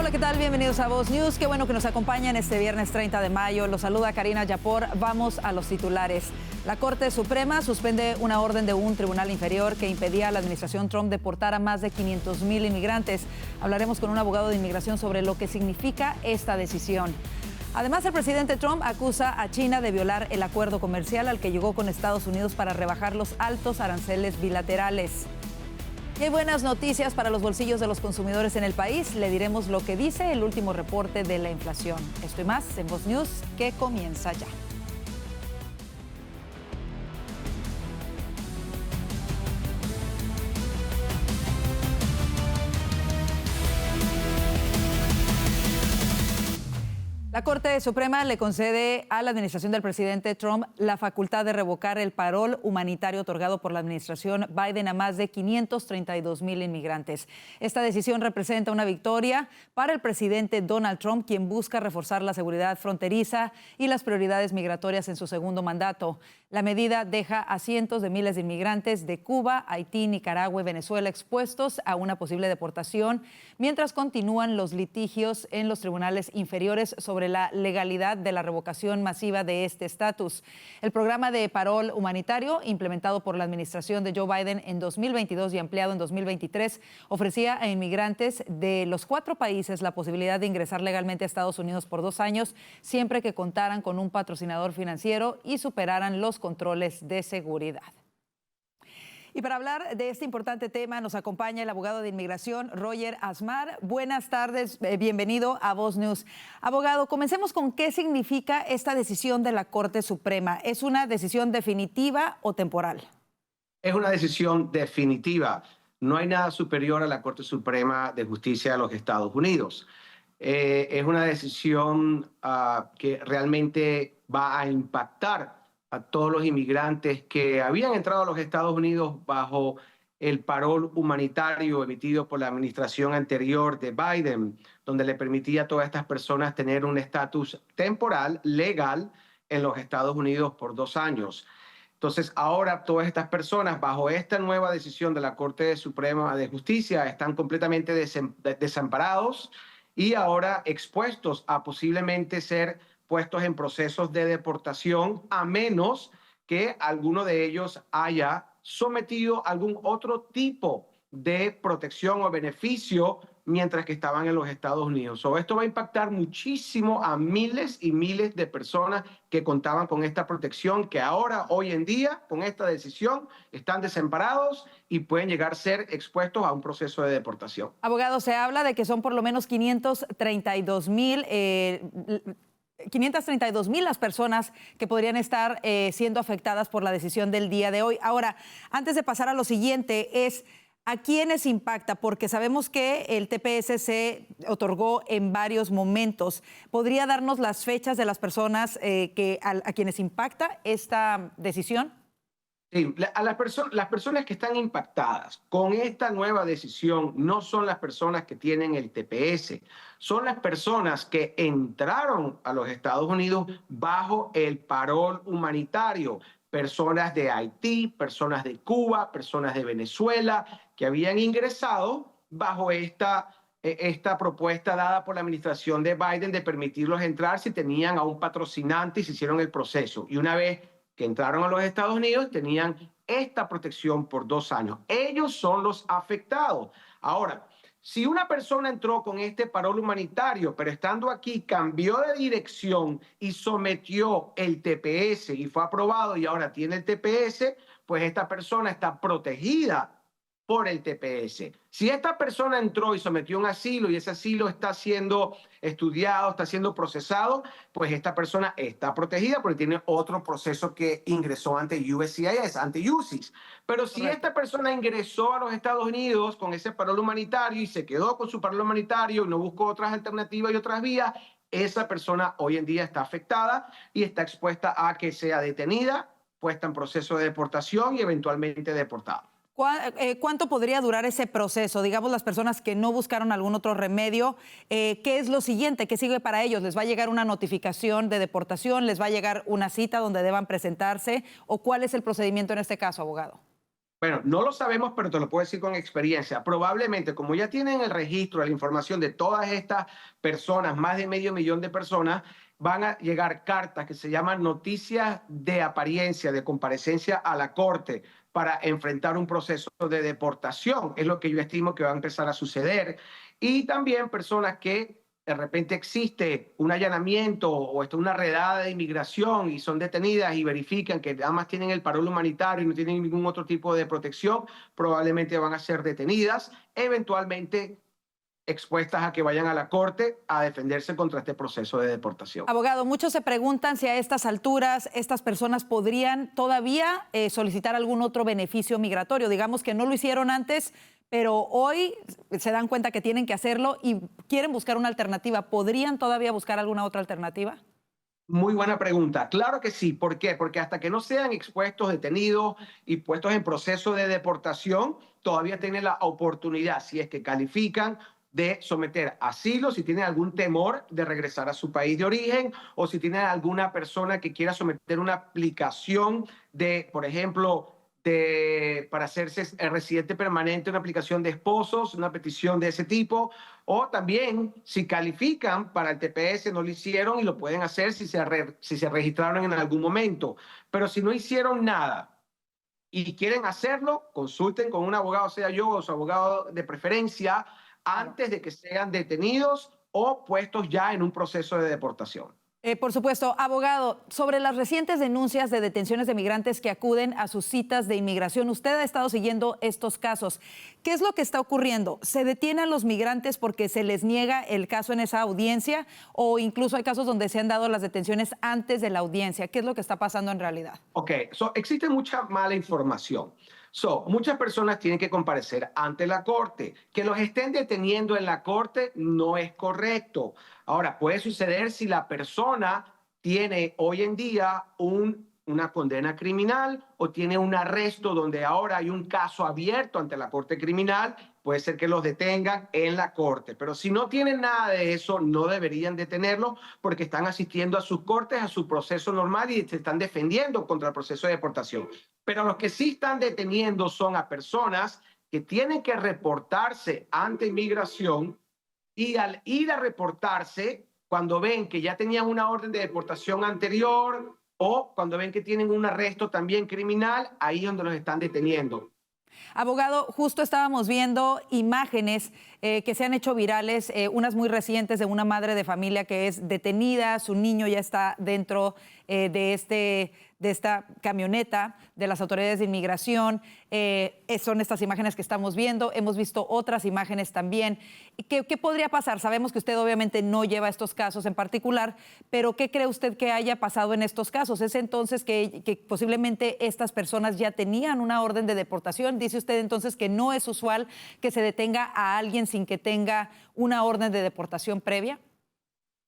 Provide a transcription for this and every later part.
Hola, ¿qué tal? Bienvenidos a Voz News. Qué bueno que nos acompañan este viernes 30 de mayo. Los saluda Karina Yapor. Vamos a los titulares. La Corte Suprema suspende una orden de un tribunal inferior que impedía a la administración Trump deportar a más de 500,000 inmigrantes. Hablaremos con un abogado de inmigración sobre lo que significa esta decisión. Además, el presidente Trump acusa a China de violar el acuerdo comercial al que llegó con Estados Unidos para rebajar los altos aranceles bilaterales. Y hay buenas noticias para los bolsillos de los consumidores en el país. Le diremos lo que dice el último reporte de la inflación. Esto y más en Voz News, que comienza ya. La Corte Suprema le concede a la administración del presidente Trump la facultad de revocar el parol humanitario otorgado por la administración Biden a más de 532,000 inmigrantes. Esta decisión representa una victoria para el presidente Donald Trump, quien busca reforzar la seguridad fronteriza y las prioridades migratorias en su segundo mandato. La medida deja a cientos de miles de inmigrantes de Cuba, Haití, Nicaragua y Venezuela expuestos a una posible deportación, mientras continúan los litigios en los tribunales inferiores sobre la legalidad de la revocación masiva de este estatus. El programa de parol humanitario, implementado por la administración de Joe Biden en 2022 y ampliado en 2023, ofrecía a inmigrantes de los 4 países la posibilidad de ingresar legalmente a Estados Unidos por 2 años, siempre que contaran con un patrocinador financiero y superaran los controles de seguridad. Y para hablar de este importante tema nos acompaña el abogado de inmigración, Roger Asmar. Buenas tardes, bienvenido a Voz News. Abogado, comencemos con qué significa esta decisión de la Corte Suprema. ¿Es una decisión definitiva o temporal? Es una decisión definitiva. No hay nada superior a la Corte Suprema de Justicia de los Estados Unidos. Es una decisión que realmente va a impactar a todos los inmigrantes que habían entrado a los Estados Unidos bajo el parol humanitario emitido por la administración anterior de Biden, donde le permitía a todas estas personas tener un estatus temporal, legal, en los Estados Unidos por 2 años. Entonces, ahora todas estas personas, bajo esta nueva decisión de la Corte Suprema de Justicia, están completamente desamparados y ahora expuestos a posiblemente ser puestos en procesos de deportación, a menos que alguno de ellos haya sometido algún otro tipo de protección o beneficio mientras que estaban en los Estados Unidos. Esto va a impactar muchísimo a miles y miles de personas que contaban con esta protección, que ahora, hoy en día, con esta decisión, están desamparados y pueden llegar a ser expuestos a un proceso de deportación. Abogado, se habla de que son por lo menos 532,000 las personas que podrían estar siendo afectadas por la decisión del día de hoy. Ahora, antes de pasar a lo siguiente, ¿a quiénes impacta? Porque sabemos que el TPS se otorgó en varios momentos. ¿Podría darnos las fechas de las personas a quienes impacta esta decisión? Sí, las personas que están impactadas con esta nueva decisión no son las personas que tienen el TPS, son las personas que entraron a los Estados Unidos bajo el parol humanitario. Personas de Haití, personas de Cuba, personas de Venezuela, que habían ingresado bajo esta propuesta dada por la administración de Biden de permitirlos entrar si tenían a un patrocinante y se hicieron el proceso. Y una vez que entraron a los Estados Unidos, tenían esta protección por 2 años. Ellos son los afectados. Ahora, si una persona entró con este parol humanitario, pero estando aquí cambió de dirección y sometió el TPS y fue aprobado y ahora tiene el TPS, pues esta persona está protegida por el TPS. Si esta persona entró y sometió un asilo y ese asilo está siendo estudiado, está siendo procesado, pues esta persona está protegida porque tiene otro proceso que ingresó ante USCIS, ante UCIS. Pero si esta persona ingresó a los Estados Unidos con ese parol humanitario y se quedó con su parol humanitario y no buscó otras alternativas y otras vías, esa persona hoy en día está afectada y está expuesta a que sea detenida, puesta en proceso de deportación y eventualmente deportada. ¿Cuánto podría durar ese proceso? Digamos, las personas que no buscaron algún otro remedio, ¿qué es lo siguiente? ¿Qué sigue para ellos? ¿Les va a llegar una notificación de deportación? ¿Les va a llegar una cita donde deban presentarse? ¿O cuál es el procedimiento en este caso, abogado? Bueno, no lo sabemos, pero te lo puedo decir con experiencia. Probablemente, como ya tienen el registro, la información de todas estas personas, más de medio millón de personas, van a llegar cartas que se llaman noticias de apariencia, de comparecencia a la corte para enfrentar un proceso de deportación. Es lo que yo estimo que va a empezar a suceder. Y también personas que de repente existe un allanamiento o una redada de inmigración y son detenidas y verifican que nada más tienen el parol humanitario y no tienen ningún otro tipo de protección, probablemente van a ser detenidas, eventualmente expuestas a que vayan a la corte a defenderse contra este proceso de deportación. Abogado, muchos se preguntan si a estas alturas estas personas podrían todavía solicitar algún otro beneficio migratorio. Digamos que no lo hicieron antes, pero hoy se dan cuenta que tienen que hacerlo y quieren buscar una alternativa. ¿Podrían todavía buscar alguna otra alternativa? Muy buena pregunta. Claro que sí. ¿Por qué? Porque hasta que no sean expuestos, detenidos y puestos en proceso de deportación, todavía tienen la oportunidad, si es que califican, de someter asilo, si tienen algún temor de regresar a su país de origen o si tienen alguna persona que quiera someter una aplicación de, por ejemplo, para hacerse residente permanente, una aplicación de esposos, una petición de ese tipo, o también si califican para el TPS, no lo hicieron y lo pueden hacer si se registraron en algún momento. Pero si no hicieron nada y quieren hacerlo, consulten con un abogado, sea yo o su abogado de preferencia, antes de que sean detenidos o puestos ya en un proceso de deportación. Por supuesto, abogado, sobre las recientes denuncias de detenciones de migrantes que acuden a sus citas de inmigración, usted ha estado siguiendo estos casos. ¿Qué es lo que está ocurriendo? ¿Se detienen a los migrantes porque se les niega el caso en esa audiencia o incluso hay casos donde se han dado las detenciones antes de la audiencia? ¿Qué es lo que está pasando en realidad? Ok, existe mucha mala información. Muchas personas tienen que comparecer ante la corte. Que los estén deteniendo en la corte no es correcto. Ahora, puede suceder si la persona tiene hoy en día una condena criminal o tiene un arresto donde ahora hay un caso abierto ante la corte criminal, puede ser que los detengan en la corte. Pero si no tienen nada de eso, no deberían detenerlos porque están asistiendo a sus cortes, a su proceso normal y se están defendiendo contra el proceso de deportación. Pero los que sí están deteniendo son a personas que tienen que reportarse ante inmigración y al ir a reportarse, cuando ven que ya tenían una orden de deportación anterior o cuando ven que tienen un arresto también criminal, ahí es donde los están deteniendo. Abogado, justo estábamos viendo imágenes que se han hecho virales, unas muy recientes de una madre de familia que es detenida, su niño ya está dentro de esta camioneta de las autoridades de inmigración. Son estas imágenes que estamos viendo. Hemos visto otras imágenes también. ¿Qué podría pasar? Sabemos que usted obviamente no lleva estos casos en particular, pero ¿qué cree usted que haya pasado en estos casos? ¿Es entonces que posiblemente estas personas ya tenían una orden de deportación? Dice usted entonces que no es usual que se detenga a alguien sin que tenga una orden de deportación previa.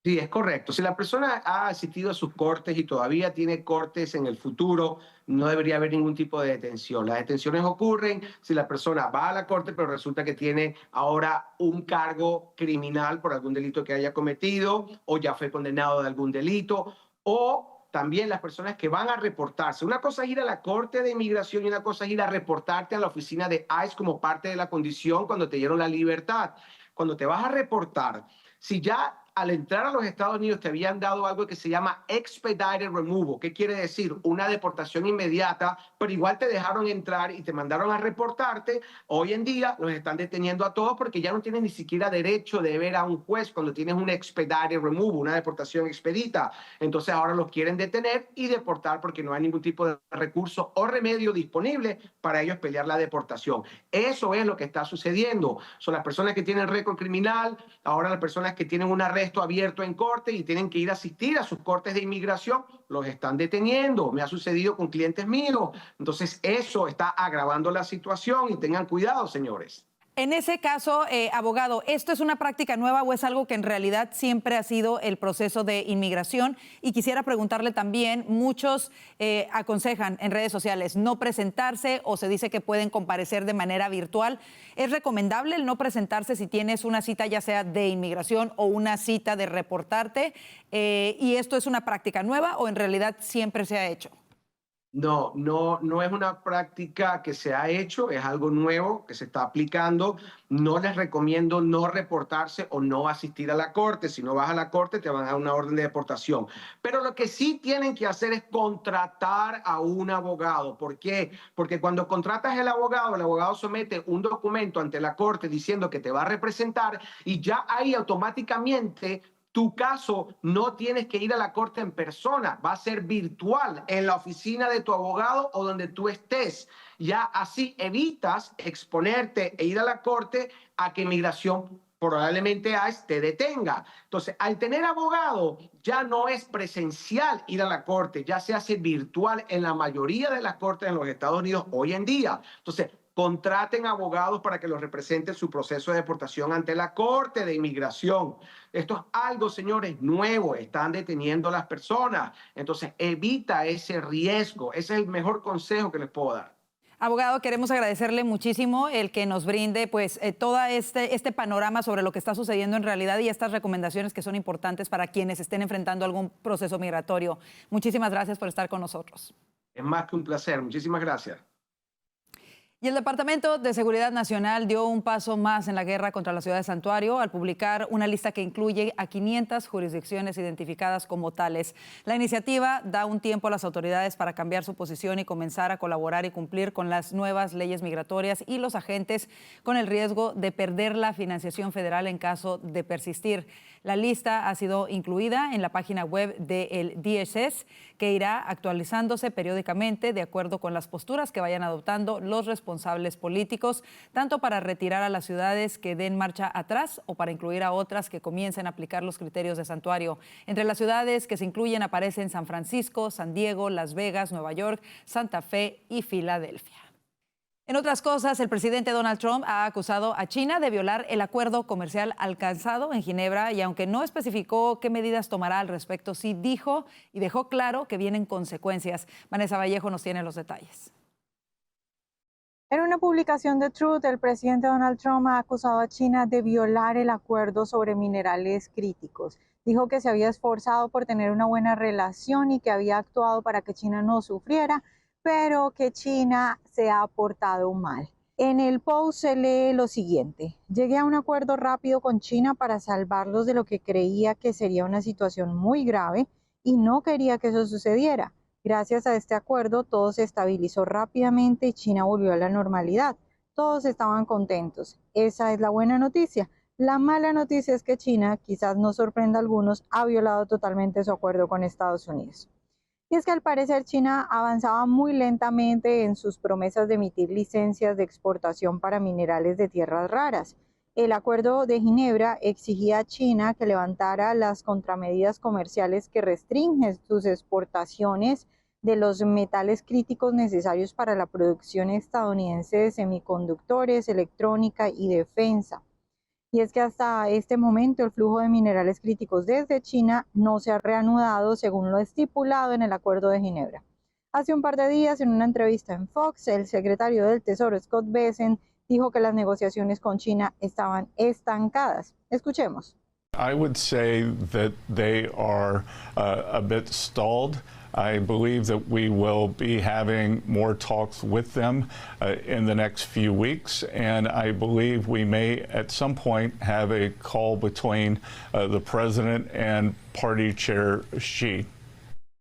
Sí, es correcto. Si la persona ha asistido a sus cortes y todavía tiene cortes en el futuro, no debería haber ningún tipo de detención. Las detenciones ocurren si la persona va a la corte, pero resulta que tiene ahora un cargo criminal por algún delito que haya cometido o ya fue condenado de algún delito o también las personas que van a reportarse. Una cosa es ir a la corte de inmigración y una cosa es ir a reportarte a la oficina de ICE como parte de la condición cuando te dieron la libertad. Cuando te vas a reportar, si ya al entrar a los Estados Unidos te habían dado algo que se llama expedited removal. ¿Qué quiere decir? Una deportación inmediata, pero igual te dejaron entrar y te mandaron a reportarte. Hoy en día los están deteniendo a todos porque ya no tienes ni siquiera derecho de ver a un juez cuando tienes un expedited removal, una deportación expedita. Entonces ahora los quieren detener y deportar porque no hay ningún tipo de recurso o remedio disponible para ellos pelear la deportación. Eso es lo que está sucediendo. Son las personas que tienen récord criminal, ahora las personas que tienen un arresto abierto en corte y tienen que ir a asistir a sus cortes de inmigración, los están deteniendo. Me ha sucedido con clientes míos. Entonces, eso está agravando la situación y tengan cuidado, señores. En ese caso, abogado, ¿esto es una práctica nueva o es algo que en realidad siempre ha sido el proceso de inmigración? Y quisiera preguntarle también, muchos aconsejan en redes sociales no presentarse o se dice que pueden comparecer de manera virtual. ¿Es recomendable el no presentarse si tienes una cita ya sea de inmigración o una cita de reportarte? ¿Y esto es una práctica nueva o en realidad siempre se ha hecho? No es una práctica que se ha hecho, es algo nuevo que se está aplicando. No les recomiendo no reportarse o no asistir a la corte. Si no vas a la corte, te van a dar una orden de deportación. Pero lo que sí tienen que hacer es contratar a un abogado. ¿Por qué? Porque cuando contratas el abogado somete un documento ante la corte diciendo que te va a representar y ya ahí automáticamente tu caso no tienes que ir a la corte en persona, va a ser virtual en la oficina de tu abogado o donde tú estés. Ya así evitas exponerte e ir a la corte a que migración probablemente ICE te detenga. Entonces, al tener abogado, ya no es presencial ir a la corte, ya se hace virtual en la mayoría de las cortes en los Estados Unidos hoy en día. Entonces, contraten abogados para que los representen su proceso de deportación ante la Corte de Inmigración. Esto es algo, señores, nuevo. Están deteniendo a las personas. Entonces, evita ese riesgo. Ese es el mejor consejo que les puedo dar. Abogado, queremos agradecerle muchísimo el que nos brinde pues todo este panorama sobre lo que está sucediendo en realidad y estas recomendaciones que son importantes para quienes estén enfrentando algún proceso migratorio. Muchísimas gracias por estar con nosotros. Es más que un placer. Muchísimas gracias. Y el Departamento de Seguridad Nacional dio un paso más en la guerra contra la ciudad de Santuario al publicar una lista que incluye a 500 jurisdicciones identificadas como tales. La iniciativa da un tiempo a las autoridades para cambiar su posición y comenzar a colaborar y cumplir con las nuevas leyes migratorias y los agentes con el riesgo de perder la financiación federal en caso de persistir. La lista ha sido incluida en la página web del DSS, que irá actualizándose periódicamente de acuerdo con las posturas que vayan adoptando los responsables políticos, tanto para retirar a las ciudades que den marcha atrás o para incluir a otras que comiencen a aplicar los criterios de Santuario. Entre las ciudades que se incluyen aparecen San Francisco, San Diego, Las Vegas, Nueva York, Santa Fe y Filadelfia. En otras cosas, el presidente Donald Trump ha acusado a China de violar el acuerdo comercial alcanzado en Ginebra y aunque no especificó qué medidas tomará al respecto, sí dijo y dejó claro que vienen consecuencias. Vanessa Vallejo nos tiene los detalles. En una publicación de Truth, el presidente Donald Trump ha acusado a China de violar el acuerdo sobre minerales críticos. Dijo que se había esforzado por tener una buena relación y que había actuado para que China no sufriera, pero que China se ha portado mal. En el post se lee lo siguiente: llegué a un acuerdo rápido con China para salvarlos de lo que creía que sería una situación muy grave y no quería que eso sucediera. Gracias a este acuerdo todo se estabilizó rápidamente y China volvió a la normalidad. Todos estaban contentos. Esa es la buena noticia. La mala noticia es que China, quizás no sorprenda a algunos, ha violado totalmente su acuerdo con Estados Unidos. Y es que al parecer China avanzaba muy lentamente en sus promesas de emitir licencias de exportación para minerales de tierras raras. El acuerdo de Ginebra exigía a China que levantara las contramedidas comerciales que restringen sus exportaciones de los metales críticos necesarios para la producción estadounidense de semiconductores, electrónica y defensa. Y es que hasta este momento el flujo de minerales críticos desde China no se ha reanudado según lo estipulado en el Acuerdo de Ginebra. Hace un par de días, en una entrevista en Fox, el secretario del Tesoro, Scott Bessent, dijo que las negociaciones con China estaban estancadas. Escuchemos. I would say that they are a bit stalled. I believe that we will be having more talks with them in the next few weeks, and I believe we may at some point have a call between the president and party chair Xi.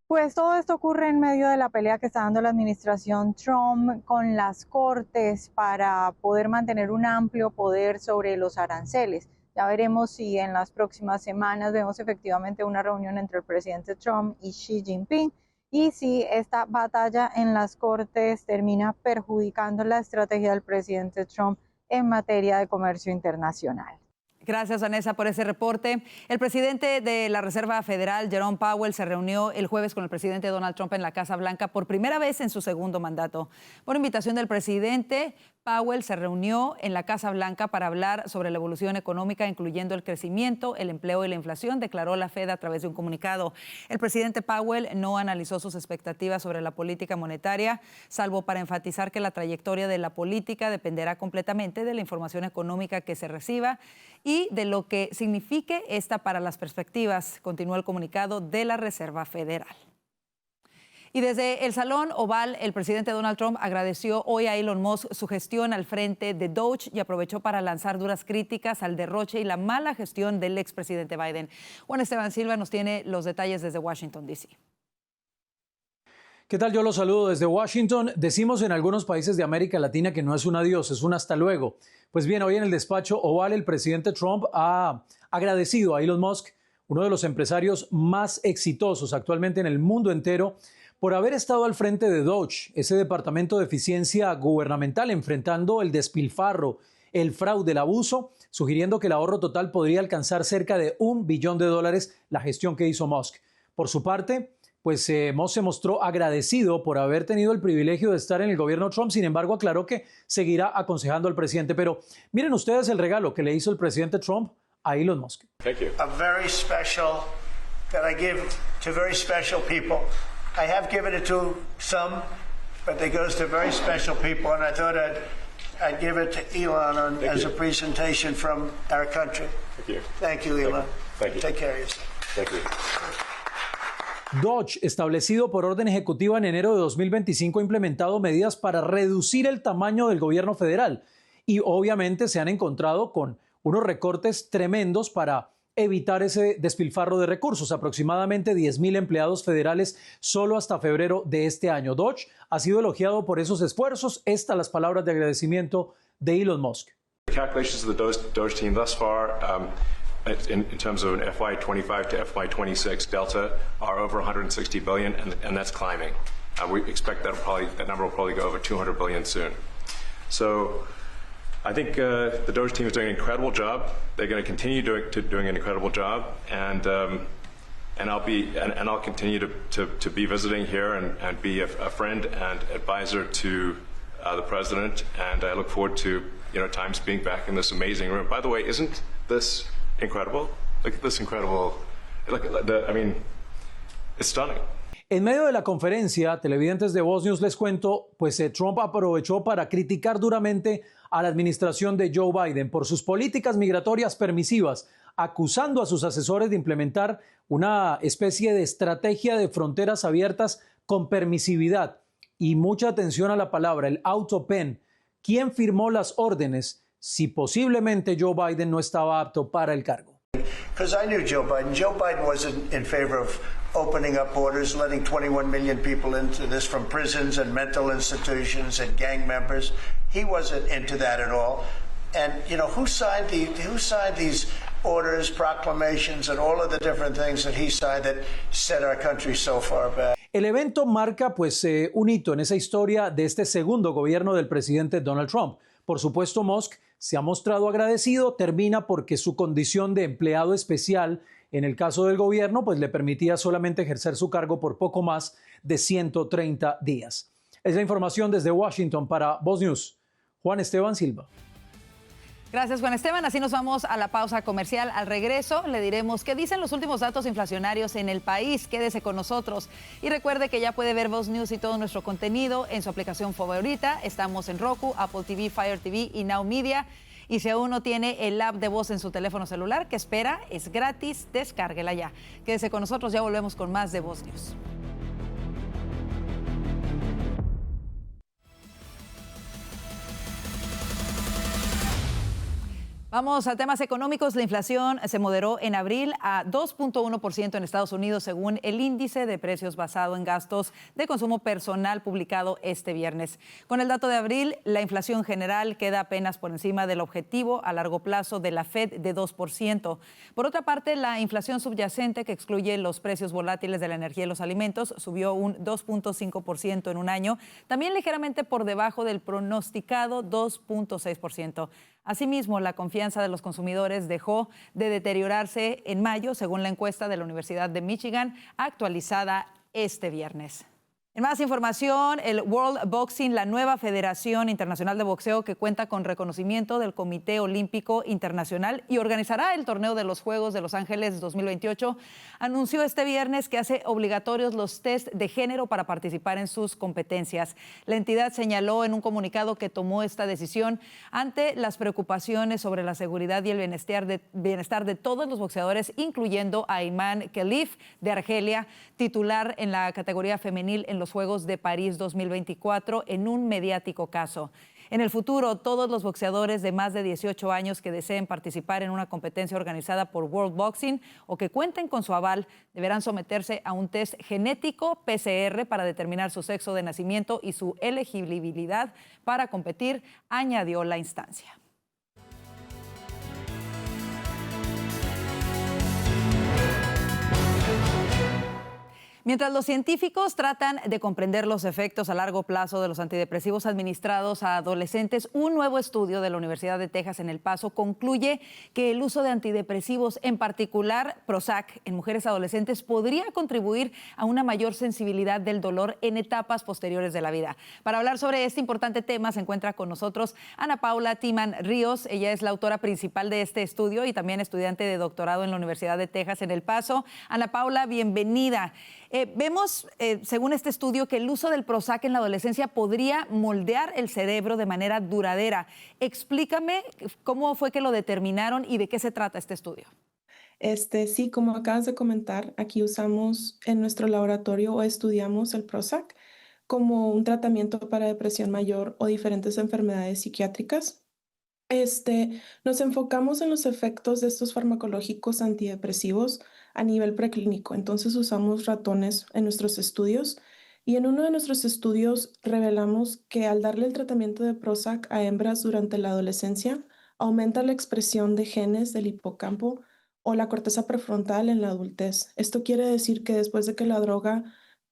Pues todo esto ocurre en medio de la pelea que está dando la administración Trump con las cortes para poder mantener un amplio poder sobre los aranceles. Ya veremos si en las próximas semanas vemos efectivamente una reunión entre el presidente Trump y Xi Jinping y si esta batalla en las cortes termina perjudicando la estrategia del presidente Trump en materia de comercio internacional. Gracias, Vanessa, por ese reporte. El presidente de la Reserva Federal, Jerome Powell, se reunió el jueves con el presidente Donald Trump en la Casa Blanca por primera vez en su segundo mandato. Por invitación del presidente, Powell se reunió en la Casa Blanca para hablar sobre la evolución económica, incluyendo el crecimiento, el empleo y la inflación, declaró la Fed a través de un comunicado. El presidente Powell no analizó sus expectativas sobre la política monetaria, salvo para enfatizar que la trayectoria de la política dependerá completamente de la información económica que se reciba y de lo que signifique esta para las perspectivas, continuó el comunicado de la Reserva Federal. Y desde el Salón Oval, el presidente Donald Trump agradeció hoy a Elon Musk su gestión al frente de Doge y aprovechó para lanzar duras críticas al derroche y la mala gestión del expresidente Biden. Juan Esteban Silva nos tiene los detalles desde Washington, D.C. ¿Qué tal? Yo los saludo desde Washington. Decimos en algunos países de América Latina que no es un adiós, es un hasta luego. Pues bien, hoy en el despacho Oval el presidente Trump ha agradecido a Elon Musk, uno de los empresarios más exitosos actualmente en el mundo entero, por haber estado al frente de Doge, ese departamento de eficiencia gubernamental, enfrentando el despilfarro, el fraude, el abuso, sugiriendo que el ahorro total podría alcanzar cerca de $1 billón, la gestión que hizo Musk. Por su parte, pues Musk se mostró agradecido por haber tenido el privilegio de estar en el gobierno Trump. Sin embargo, aclaró que seguirá aconsejando al presidente. Pero miren ustedes el regalo que le hizo el presidente Trump a Elon Musk. Thank you. A very special that I give to very special people. I have given it to some, but it goes to very special people, and I thought I'd give it to Elon as a presentation from our country. Thank you. Thank you, Elon. Thank you. Take care of yourself. Thank you. Doge, establecido por orden ejecutiva en enero de 2025, ha implementado medidas para reducir el tamaño del gobierno federal y obviamente se han encontrado con unos recortes tremendos para evitar ese despilfarro de recursos. Aproximadamente 10,000 empleados federales solo hasta febrero de este año. Doge ha sido elogiado por esos esfuerzos. Estas las palabras de agradecimiento de Elon Musk. The calculations of the Doge team thus far, in terms of an FY25 to FY26 delta, are over 160 billion, and that's climbing. We expect that number will probably go over 200 billion soon. So I think the Doge team is doing an incredible job. They're going to continue doing an incredible job, and I'll continue to be visiting here and be a friend and advisor to the president. And I look forward to times being back in this amazing room. By the way, isn't this incredible? Look at this incredible. It's stunning. En medio de la conferencia, televidentes de Voz News, les cuento, pues Trump aprovechó para criticar duramente a la administración de Joe Biden por sus políticas migratorias permisivas, acusando a sus asesores de implementar una especie de estrategia de fronteras abiertas con permisividad. Y mucha atención a la palabra, el auto-pen. ¿Quién firmó las órdenes si posiblemente Joe Biden no estaba apto para el cargo? Because I knew Joe Biden. Joe Biden wasn't in favor of opening up borders, letting 21 million people into this from prisons and mental institutions and gang members. He wasn't into that at all. And who signed these orders, proclamations, and all of the different things that he signed that set our country so far back? El evento marca un hito en esa historia de este segundo gobierno del presidente Donald Trump. Por supuesto, Musk se ha mostrado agradecido, termina porque su condición de empleado especial en el caso del gobierno pues le permitía solamente ejercer su cargo por poco más de 130 días. Es la información desde Washington para Voz News. Juan Esteban Silva. Gracias, Juan Esteban. Así nos vamos a la pausa comercial. Al regreso le diremos qué dicen los últimos datos inflacionarios en el país. Quédese con nosotros. Y recuerde que ya puede ver Voz News y todo nuestro contenido en su aplicación favorita. Estamos en Roku, Apple TV, Fire TV y Now Media. Y si aún no tiene el app de Voz en su teléfono celular, ¿qué espera? Es gratis, descárguela ya. Quédese con nosotros, ya volvemos con más de Voz News. Vamos a temas económicos. La inflación se moderó en abril a 2.1% en Estados Unidos, según el índice de precios basado en gastos de consumo personal publicado este viernes. Con el dato de abril, la inflación general queda apenas por encima del objetivo a largo plazo de la Fed de 2%. Por otra parte, la inflación subyacente, que excluye los precios volátiles de la energía y los alimentos, subió un 2.5% en un año, también ligeramente por debajo del pronosticado 2.6%. Asimismo, la confianza de los consumidores dejó de deteriorarse en mayo, según la encuesta de la Universidad de Michigan, actualizada este viernes. En más información, el World Boxing, la nueva Federación Internacional de Boxeo que cuenta con reconocimiento del Comité Olímpico Internacional y organizará el torneo de los Juegos de Los Ángeles 2028, anunció este viernes que hace obligatorios los test de género para participar en sus competencias. La entidad señaló en un comunicado que tomó esta decisión ante las preocupaciones sobre la seguridad y el bienestar de todos los boxeadores, incluyendo a Iman Khelif de Argelia, titular en la categoría femenil en los los Juegos de París 2024 en un mediático caso. En el futuro, todos los boxeadores de más de 18 años que deseen participar en una competencia organizada por World Boxing o que cuenten con su aval deberán someterse a un test genético PCR para determinar su sexo de nacimiento y su elegibilidad para competir, añadió la instancia. Mientras los científicos tratan de comprender los efectos a largo plazo de los antidepresivos administrados a adolescentes, un nuevo estudio de la Universidad de Texas en El Paso concluye que el uso de antidepresivos, en particular Prozac, en mujeres adolescentes podría contribuir a una mayor sensibilidad del dolor en etapas posteriores de la vida. Para hablar sobre este importante tema se encuentra con nosotros Ana Paula Timan Ríos. Ella es la autora principal de este estudio y también estudiante de doctorado en la Universidad de Texas en El Paso. Ana Paula, bienvenida. Vemos, según este estudio, que el uso del Prozac en la adolescencia podría moldear el cerebro de manera duradera. Explícame cómo fue que lo determinaron y de qué se trata este estudio. Sí, como acabas de comentar, aquí usamos en nuestro laboratorio o estudiamos el Prozac como un tratamiento para depresión mayor o diferentes enfermedades psiquiátricas. Nos enfocamos en los efectos de estos farmacológicos antidepresivos a nivel preclínico. Entonces usamos ratones en nuestros estudios y en uno de nuestros estudios revelamos que al darle el tratamiento de Prozac a hembras durante la adolescencia, aumenta la expresión de genes del hipocampo o la corteza prefrontal en la adultez. Esto quiere decir que después de que la droga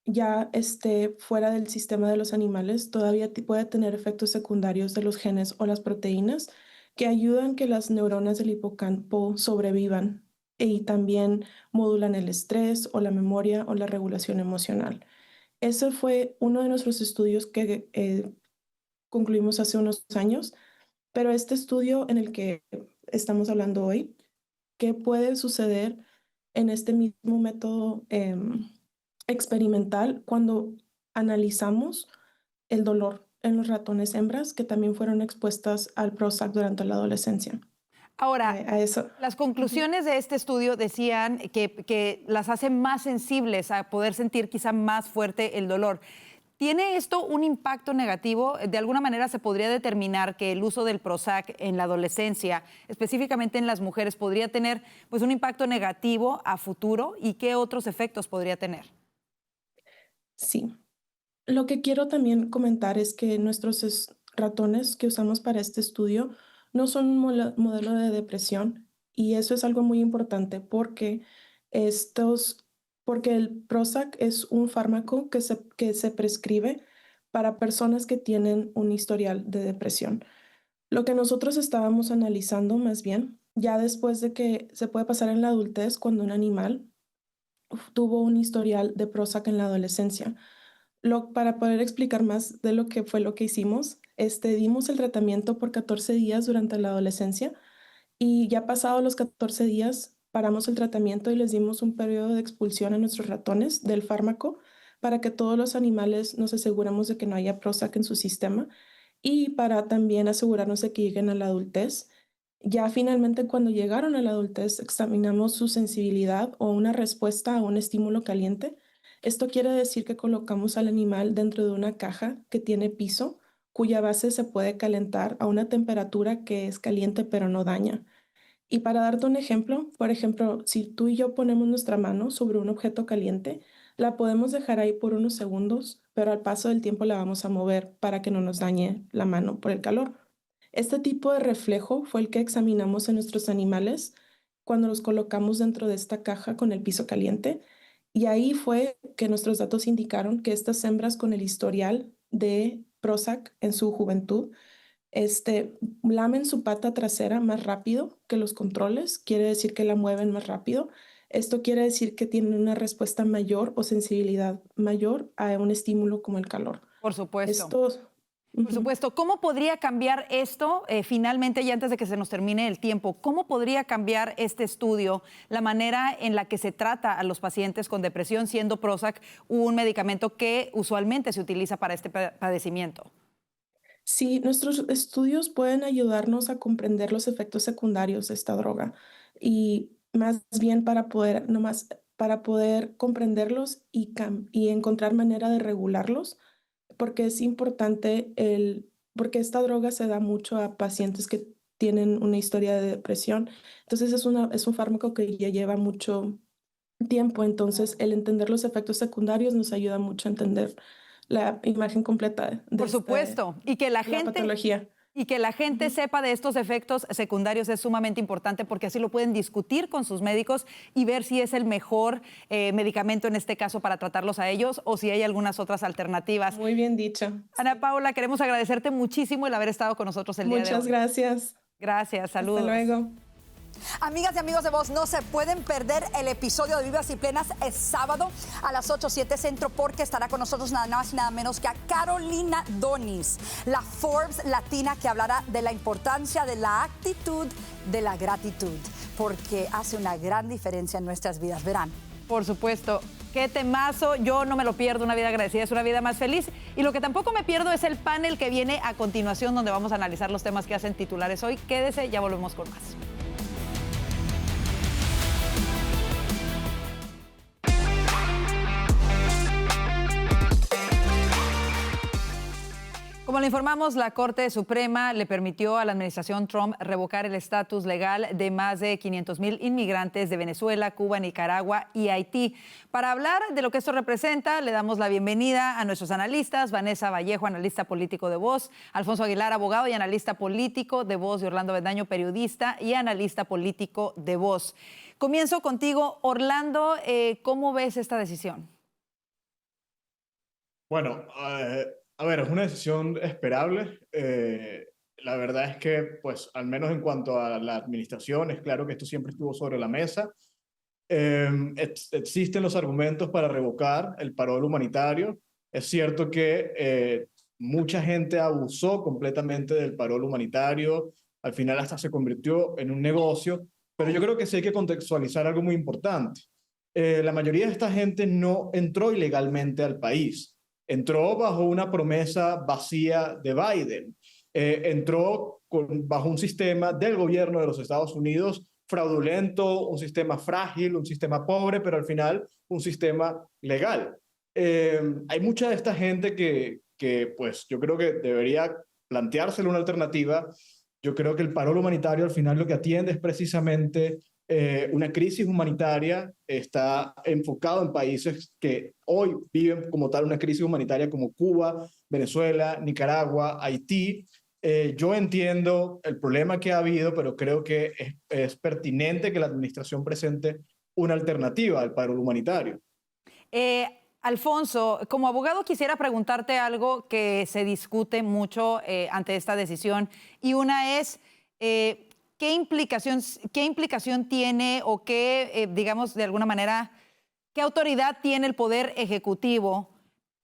ya esté fuera del sistema de los animales, todavía puede tener efectos secundarios de los genes o las proteínas que ayudan que las neuronas del hipocampo sobrevivan y también modulan el estrés o la memoria o la regulación emocional. Ese fue uno de nuestros estudios que concluimos hace unos años, pero este estudio en el que estamos hablando hoy, ¿qué puede suceder en este mismo método experimental cuando analizamos el dolor en los ratones hembras que también fueron expuestas al Prozac durante la adolescencia? Ahora, eso. Las conclusiones de este estudio decían que las hace más sensibles a poder sentir quizá más fuerte el dolor. ¿Tiene esto un impacto negativo? De alguna manera se podría determinar que el uso del Prozac en la adolescencia, específicamente en las mujeres, podría tener pues, un impacto negativo a futuro, ¿y qué otros efectos podría tener? Sí. Lo que quiero también comentar es que nuestros ratones que usamos para este estudio no son un modelo de depresión y eso es algo muy importante porque el Prozac es un fármaco que se prescribe para personas que tienen un historial de depresión. Lo que nosotros estábamos analizando más bien, ya después de que se puede pasar en la adultez cuando un animal tuvo un historial de Prozac en la adolescencia. Para poder explicar más de lo que fue lo que hicimos, dimos el tratamiento por 14 días durante la adolescencia y ya pasados los 14 días paramos el tratamiento y les dimos un periodo de expulsión a nuestros ratones del fármaco para que todos los animales nos aseguremos de que no haya Prozac en su sistema y para también asegurarnos de que lleguen a la adultez. Ya finalmente cuando llegaron a la adultez examinamos su sensibilidad o una respuesta a un estímulo caliente. Esto quiere decir que colocamos al animal dentro de una caja que tiene piso, cuya base se puede calentar a una temperatura que es caliente pero no daña. Y para darte un ejemplo, por ejemplo, si tú y yo ponemos nuestra mano sobre un objeto caliente, la podemos dejar ahí por unos segundos, pero al paso del tiempo la vamos a mover para que no nos dañe la mano por el calor. Este tipo de reflejo fue el que examinamos en nuestros animales cuando los colocamos dentro de esta caja con el piso caliente. Y ahí fue que nuestros datos indicaron que estas hembras con el historial de Prozac en su juventud, lamen su pata trasera más rápido que los controles, quiere decir que la mueven más rápido. Esto quiere decir que tienen una respuesta mayor o sensibilidad mayor a un estímulo como el calor. Por supuesto. Por supuesto. ¿Cómo podría cambiar esto finalmente, y antes de que se nos termine el tiempo, cómo podría cambiar este estudio la manera en la que se trata a los pacientes con depresión, siendo Prozac un medicamento que usualmente se utiliza para este padecimiento? Sí, nuestros estudios pueden ayudarnos a comprender los efectos secundarios de esta droga y más bien para poder nomás para poder comprenderlos y encontrar manera de regularlos, porque es importante porque esta droga se da mucho a pacientes que tienen una historia de depresión. Entonces es un fármaco que ya lleva mucho tiempo. Entonces el entender los efectos secundarios nos ayuda mucho a entender la imagen completa de Por supuesto, y que la gente patología. Y que la gente sepa de estos efectos secundarios es sumamente importante porque así lo pueden discutir con sus médicos y ver si es el mejor medicamento en este caso para tratarlos a ellos o si hay algunas otras alternativas. Muy bien dicho. Ana Paula, queremos agradecerte muchísimo el haber estado con nosotros el día de hoy. Muchas gracias. Gracias, saludos. Hasta luego. Amigas y amigos de Voz, no se pueden perder el episodio de Vivas y Plenas. Es sábado a las 8:07 Centro, porque estará con nosotros nada más y nada menos que a Carolina Donis, la Forbes latina, que hablará de la importancia de la actitud, de la gratitud, porque hace una gran diferencia en nuestras vidas. Verán. Por supuesto. Qué temazo, yo no me lo pierdo. Una vida agradecida es una vida más feliz. Y lo que tampoco me pierdo es el panel que viene a continuación, donde vamos a analizar los temas que hacen titulares hoy. Quédese, ya volvemos con más. Como le informamos, la Corte Suprema le permitió a la administración Trump revocar el estatus legal de más de 500,000 inmigrantes de Venezuela, Cuba, Nicaragua y Haití. Para hablar de lo que esto representa, le damos la bienvenida a nuestros analistas: Vanessa Vallejo, analista político de Voz; Alfonso Aguilar, abogado y analista político de Voz; y Orlando Bendaño, periodista y analista político de Voz. Comienzo contigo, Orlando. ¿Cómo ves esta decisión? Bueno, a ver, es una decisión esperable. La verdad es que, pues, al menos en cuanto a la administración, es claro que esto siempre estuvo sobre la mesa. Existen los argumentos para revocar el parol humanitario. Es cierto que mucha gente abusó completamente del parol humanitario. Al final hasta se convirtió en un negocio. Pero yo creo que sí hay que contextualizar algo muy importante. La mayoría de esta gente no entró ilegalmente al país. Entró bajo una promesa vacía de Biden. Entró bajo un sistema del gobierno de los Estados Unidos fraudulento, un sistema frágil, un sistema pobre, pero al final un sistema legal. Hay mucha de esta gente que pues yo creo que debería planteársele una alternativa. Yo creo que el parol humanitario al final lo que atiende es precisamente una crisis humanitaria. Está enfocado en países que hoy viven como tal una crisis humanitaria, como Cuba, Venezuela, Nicaragua, Haití. Yo entiendo el problema que ha habido, pero creo que es pertinente que la administración presente una alternativa al parol humanitario. Alfonso, como abogado quisiera preguntarte algo que se discute mucho ante esta decisión, y una es ¿qué implicación tiene o qué, digamos, de alguna manera, qué autoridad tiene el Poder Ejecutivo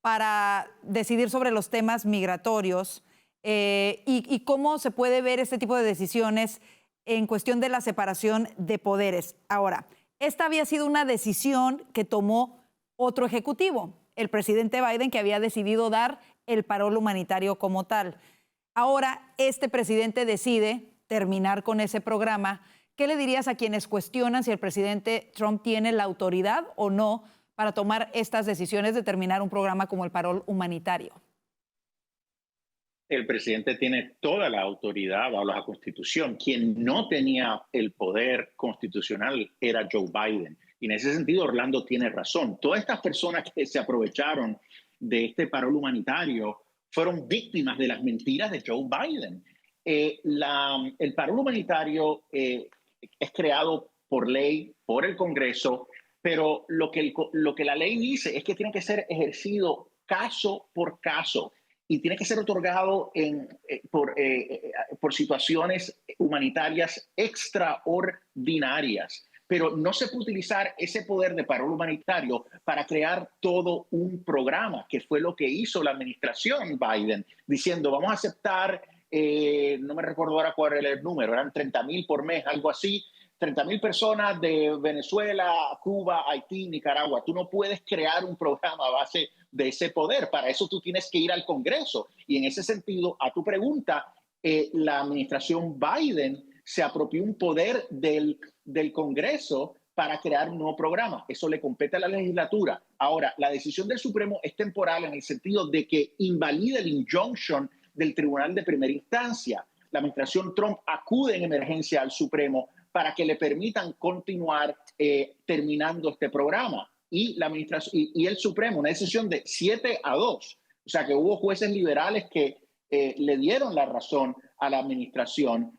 para decidir sobre los temas migratorios y cómo se puede ver este tipo de decisiones en cuestión de la separación de poderes? Ahora, esta había sido una decisión que tomó otro ejecutivo, el presidente Biden, que había decidido dar el parol humanitario como tal. Ahora, este presidente decide terminar con ese programa. ¿Qué le dirías a quienes cuestionan si el presidente Trump tiene la autoridad o no para tomar estas decisiones de terminar un programa como el parol humanitario? El presidente tiene toda la autoridad bajo la Constitución. Quien no tenía el poder constitucional era Joe Biden. Y en ese sentido, Orlando tiene razón. Todas estas personas que se aprovecharon de este parol humanitario fueron víctimas de las mentiras de Joe Biden. El parol humanitario es creado por ley, por el Congreso, pero lo que la ley dice es que tiene que ser ejercido caso por caso y tiene que ser otorgado por situaciones humanitarias extraordinarias. Pero no se puede utilizar ese poder de parol humanitario para crear todo un programa, que fue lo que hizo la administración Biden, diciendo vamos a aceptar, no me recuerdo ahora cuál era el número, eran 30,000 por mes, algo así, 30,000 personas de Venezuela, Cuba, Haití, Nicaragua. Tú no puedes crear un programa a base de ese poder. Para eso tú tienes que ir al Congreso. Y en ese sentido, a tu pregunta, la administración Biden se apropió un poder del Congreso para crear un nuevo programa. Eso le compete a la legislatura. Ahora, la decisión del Supremo es temporal en el sentido de que invalida el injunction del Tribunal de Primera Instancia. La administración Trump acude en emergencia al Supremo para que le permitan continuar terminando este programa. Y el Supremo, una decisión de 7-2. O sea, que hubo jueces liberales que le dieron la razón a la administración.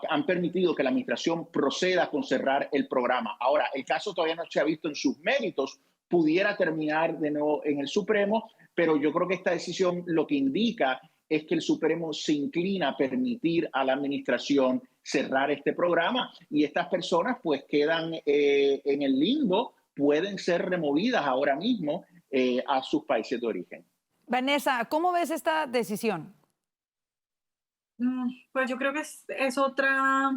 Han permitido que la administración proceda con cerrar el programa. Ahora, el caso todavía no se ha visto en sus méritos, pudiera terminar de nuevo en el Supremo, pero yo creo que esta decisión lo que indica es que el Supremo se inclina a permitir a la administración cerrar este programa y estas personas pues quedan en el limbo, pueden ser removidas ahora mismo a sus países de origen. Vanessa, ¿cómo ves esta decisión? Pues yo creo que es otra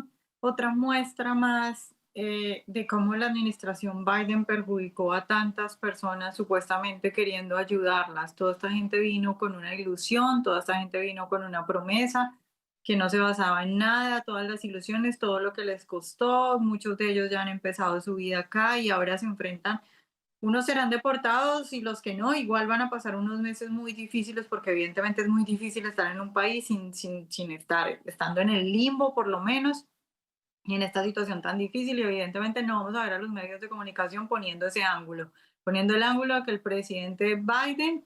muestra más de cómo la administración Biden perjudicó a tantas personas supuestamente queriendo ayudarlas. Toda esta gente vino con una ilusión, toda esta gente vino con una promesa que no se basaba en nada, todas las ilusiones, todo lo que les costó. Muchos de ellos ya han empezado su vida acá y ahora se enfrentan. Unos serán deportados y los que no, igual van a pasar unos meses muy difíciles porque evidentemente es muy difícil estar en un país estando en el limbo por lo menos, y en esta situación tan difícil, y evidentemente no vamos a ver a los medios de comunicación poniendo ese ángulo, poniendo el ángulo a que el presidente Biden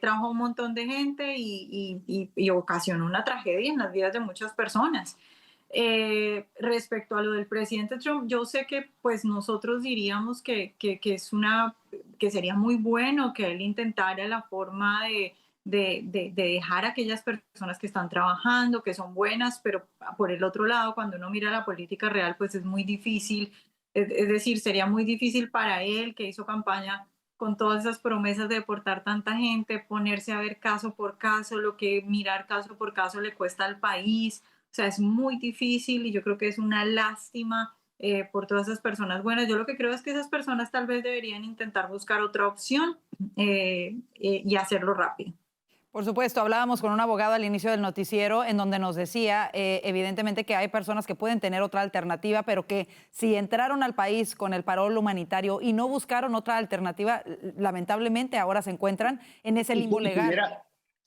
trajo a un montón de gente y ocasionó una tragedia en las vidas de muchas personas. Respecto a lo del presidente Trump, yo sé que pues nosotros diríamos que sería muy bueno que él intentara la forma de dejar a aquellas personas que están trabajando, que son buenas, pero por el otro lado, cuando uno mira la política real, pues es muy difícil, es decir, sería muy difícil para él, que hizo campaña con todas esas promesas de deportar tanta gente, ponerse a ver caso por caso, lo que mirar caso por caso le cuesta al país. O sea, es muy difícil y yo creo que es una lástima por todas esas personas buenas. Yo lo que creo es que esas personas tal vez deberían intentar buscar otra opción y hacerlo rápido. Por supuesto, hablábamos con un abogado al inicio del noticiero en donde nos decía evidentemente que hay personas que pueden tener otra alternativa, pero que si entraron al país con el parol humanitario y no buscaron otra alternativa, lamentablemente ahora se encuentran en ese limbo legal.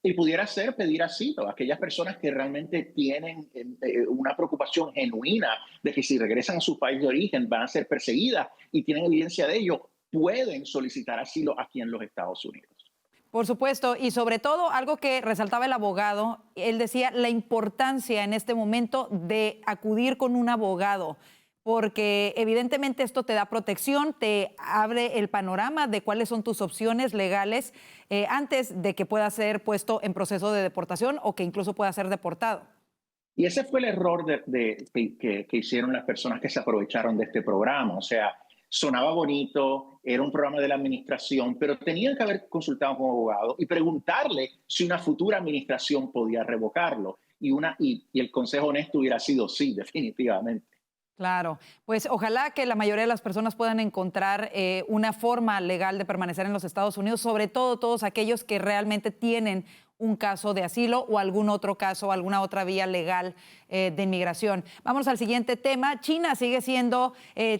Y pudiera ser pedir asilo a aquellas personas que realmente tienen una preocupación genuina de que si regresan a su país de origen van a ser perseguidas y tienen evidencia de ello, pueden solicitar asilo aquí en los Estados Unidos. Por supuesto, y sobre todo algo que resaltaba el abogado, él decía la importancia en este momento de acudir con un abogado, porque evidentemente esto te da protección, te abre el panorama de cuáles son tus opciones legales antes de que pueda ser puesto en proceso de deportación o que incluso pueda ser deportado. Y ese fue el error que hicieron las personas que se aprovecharon de este programa. O sea, sonaba bonito, era un programa de la administración, pero tenían que haber consultado con un abogado y preguntarle si una futura administración podía revocarlo. Y el consejo honesto hubiera sido sí, definitivamente. Claro, pues ojalá que la mayoría de las personas puedan encontrar una forma legal de permanecer en los Estados Unidos, sobre todo todos aquellos que realmente tienen un caso de asilo o algún otro caso, alguna otra vía legal de inmigración. Vamos al siguiente tema. China sigue siendo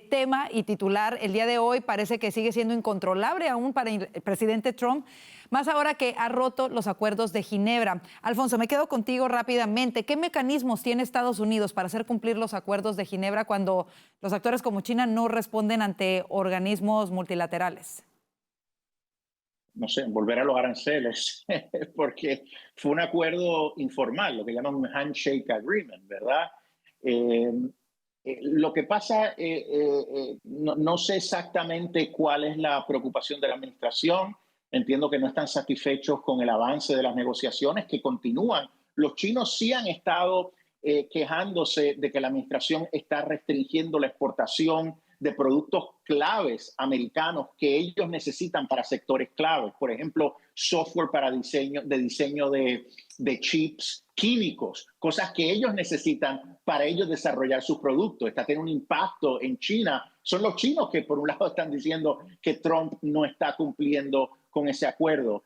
tema y titular el día de hoy. Parece que sigue siendo incontrolable aún para el presidente Trump, más ahora que ha roto los acuerdos de Ginebra. Alfonso, me quedo contigo rápidamente. ¿Qué mecanismos tiene Estados Unidos para hacer cumplir los acuerdos de Ginebra cuando los actores como China no responden ante organismos multilaterales? No sé, volver a los aranceles, porque fue un acuerdo informal, lo que llaman un handshake agreement, ¿verdad? Lo que pasa, no sé exactamente cuál es la preocupación de la administración. Entiendo que no están satisfechos con el avance de las negociaciones que continúan. Los chinos sí han estado quejándose de que la administración está restringiendo la exportación de productos claves americanos que ellos necesitan para sectores claves. Por ejemplo, software para diseño de chips químicos, cosas que ellos necesitan para ellos desarrollar sus productos. Está teniendo un impacto en China. Son los chinos que por un lado están diciendo que Trump no está cumpliendo con ese acuerdo.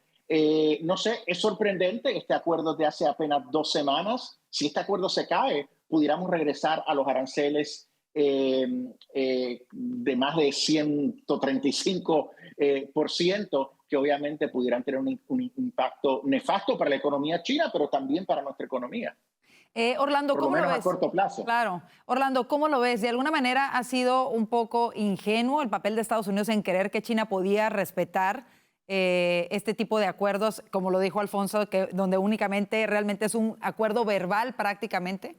No sé, es sorprendente este acuerdo de hace apenas 2 semanas. Si este acuerdo se cae, pudiéramos regresar a los aranceles de más de 135%, que obviamente pudieran tener un impacto nefasto para la economía china, pero también para nuestra economía. Orlando, por lo ¿cómo lo menos ves? a corto plazo. Claro. Orlando, ¿cómo lo ves? ¿De alguna manera ha sido un poco ingenuo el papel de Estados Unidos en creer que China podía respetar este tipo de acuerdos, como lo dijo Alfonso, donde únicamente realmente es un acuerdo verbal prácticamente?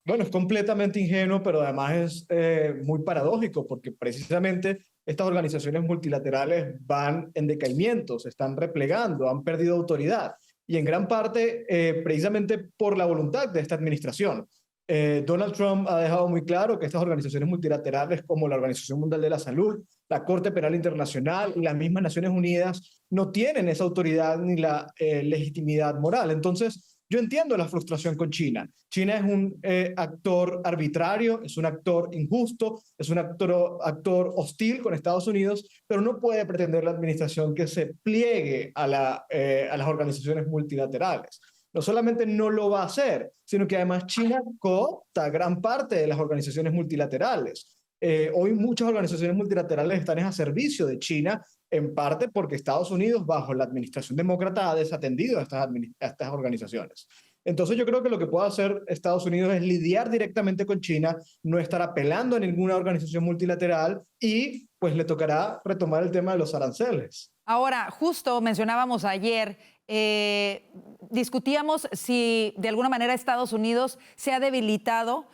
Bueno, es completamente ingenuo, pero además es muy paradójico, porque precisamente estas organizaciones multilaterales van en decaimiento, se están replegando, han perdido autoridad, y en gran parte precisamente por la voluntad de esta administración. Donald Trump ha dejado muy claro que estas organizaciones multilaterales como la Organización Mundial de la Salud, la Corte Penal Internacional y las mismas Naciones Unidas no tienen esa autoridad ni la legitimidad moral. Entonces, yo entiendo la frustración con China. China es un actor arbitrario, es un actor injusto, es un actor hostil con Estados Unidos, pero no puede pretender la administración que se pliegue a las organizaciones multilaterales. No solamente no lo va a hacer, sino que además China coopta gran parte de las organizaciones multilaterales. Hoy muchas organizaciones multilaterales están a servicio de China, en parte porque Estados Unidos, bajo la administración demócrata, ha desatendido a estas organizaciones. Entonces yo creo que lo que puede hacer Estados Unidos es lidiar directamente con China, no estar apelando a ninguna organización multilateral y pues le tocará retomar el tema de los aranceles. Ahora, justo mencionábamos ayer, discutíamos si de alguna manera Estados Unidos se ha debilitado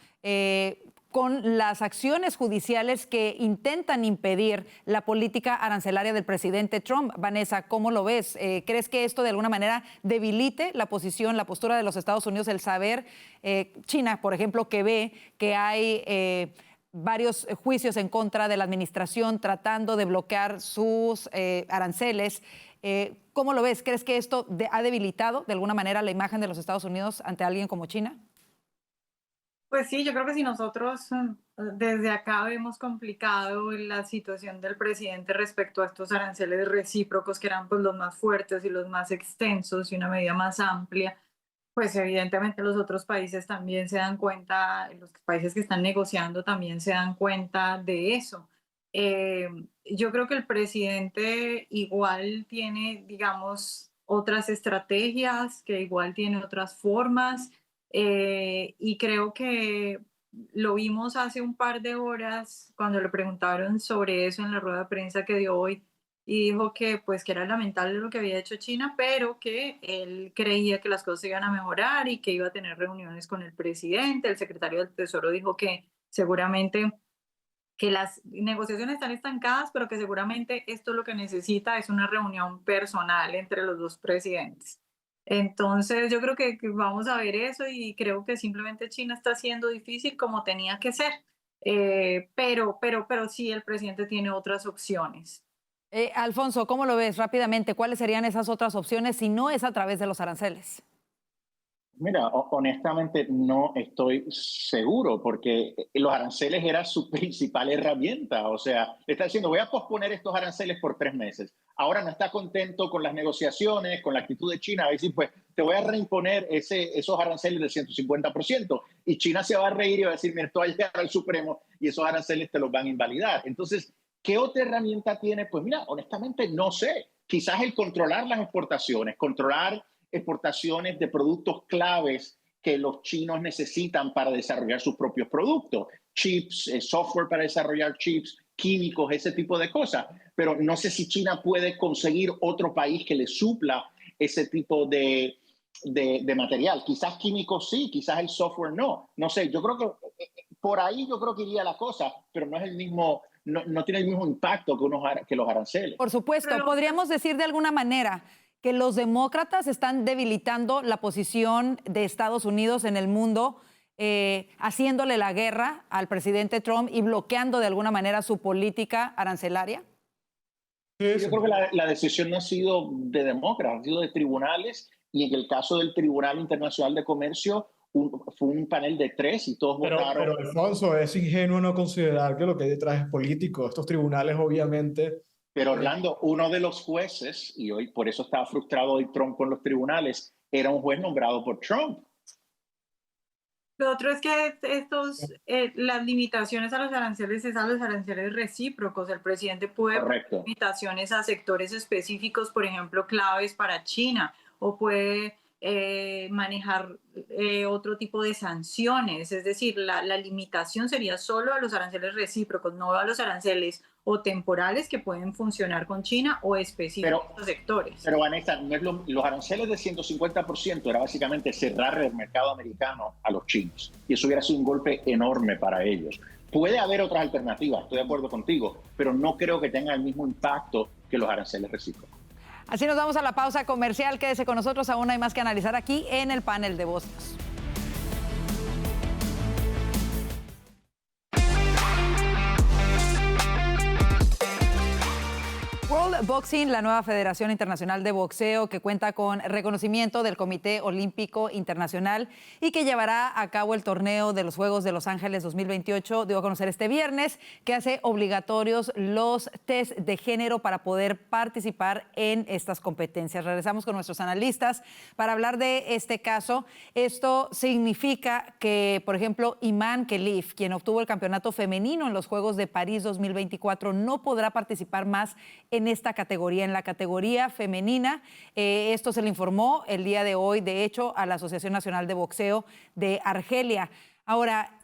con las acciones judiciales que intentan impedir la política arancelaria del presidente Trump. Vanessa, ¿cómo lo ves? ¿Crees que esto de alguna manera debilite la posición, la postura de los Estados Unidos, el saber, China, por ejemplo, que ve que hay varios juicios en contra de la administración tratando de bloquear sus aranceles? ¿Cómo lo ves? ¿Crees que esto ha debilitado de alguna manera la imagen de los Estados Unidos ante alguien como China? Pues sí, yo creo que si nosotros desde acá vemos complicado la situación del presidente respecto a estos aranceles recíprocos que eran pues los más fuertes y los más extensos y una medida más amplia, pues evidentemente los otros países también se dan cuenta, los países que están negociando también se dan cuenta de eso. Yo creo que el presidente igual tiene, digamos, otras estrategias, que igual tiene otras formas. Y creo que lo vimos hace un par de horas cuando le preguntaron sobre eso en la rueda de prensa que dio hoy, y dijo que pues que era lamentable lo que había hecho China, pero que él creía que las cosas iban a mejorar y que iba a tener reuniones con el presidente. El secretario del Tesoro dijo que seguramente que las negociaciones están estancadas, pero que seguramente esto lo que necesita es una reunión personal entre los dos presidentes. Entonces yo creo que vamos a ver eso, y creo que simplemente China está siendo difícil como tenía que ser, pero sí el presidente tiene otras opciones. Alfonso, ¿cómo lo ves rápidamente? ¿Cuáles serían esas otras opciones si no es a través de los aranceles? Mira, honestamente no estoy seguro, porque los aranceles era su principal herramienta. O sea, le está diciendo, voy a posponer estos aranceles por 3 meses. Ahora no está contento con las negociaciones, con la actitud de China. Va a decir, pues te voy a reimponer esos aranceles del 150%. Y China se va a reír y va a decir, mira, esto va a llegar al Supremo y esos aranceles te los van a invalidar. Entonces, ¿qué otra herramienta tiene? Pues mira, honestamente no sé. Quizás el controlar las exportaciones, controlar exportaciones de productos claves que los chinos necesitan para desarrollar sus propios productos, chips, software para desarrollar chips, químicos, ese tipo de cosas. Pero no sé si China puede conseguir otro país que le supla ese tipo de material. Quizás químicos sí, quizás el software no. No sé, yo creo que por ahí yo creo que iría la cosa, pero no es el mismo, no tiene el mismo impacto que los aranceles. Por supuesto, podríamos decir de alguna manera que los demócratas están debilitando la posición de Estados Unidos en el mundo, haciéndole la guerra al presidente Trump y bloqueando de alguna manera su política arancelaria. Yo creo que la decisión no ha sido de demócratas, ha sido de tribunales, y en el caso del Tribunal Internacional de Comercio fue un panel de 3 y todos votaron. Pero Alfonso, es ingenuo no considerar que lo que hay detrás es político. Estos tribunales obviamente... Pero Orlando, uno de los jueces, y hoy por eso estaba frustrado hoy Trump con los tribunales, era un juez nombrado por Trump. Lo otro es que las limitaciones a los aranceles es a los aranceles recíprocos. El presidente puede poner limitaciones a sectores específicos, por ejemplo, claves para China, o puede manejar otro tipo de sanciones. Es decir, la limitación sería solo a los aranceles recíprocos, no a los aranceles o temporales que pueden funcionar con China o específicos sectores. Pero Vanessa, no es los aranceles de 150% era básicamente cerrar el mercado americano a los chinos. Y eso hubiera sido un golpe enorme para ellos. Puede haber otras alternativas, estoy de acuerdo contigo, pero no creo que tenga el mismo impacto que los aranceles recíprocos. Así nos vamos a la pausa comercial. Quédese con nosotros, aún hay más que analizar aquí en el panel de voces. World Boxing, la nueva Federación Internacional de Boxeo que cuenta con reconocimiento del Comité Olímpico Internacional y que llevará a cabo el torneo de los Juegos de Los Ángeles 2028, dio a conocer este viernes que hace obligatorios los test de género para poder participar en estas competencias. Regresamos con nuestros analistas para hablar de este caso. Esto significa que, por ejemplo, Iman Khelif, quien obtuvo el campeonato femenino en los Juegos de París 2024, no podrá participar más en esta categoría, en la categoría femenina. Esto se le informó el día de hoy, de hecho, a la Asociación Nacional de Boxeo de Argelia. Ahora,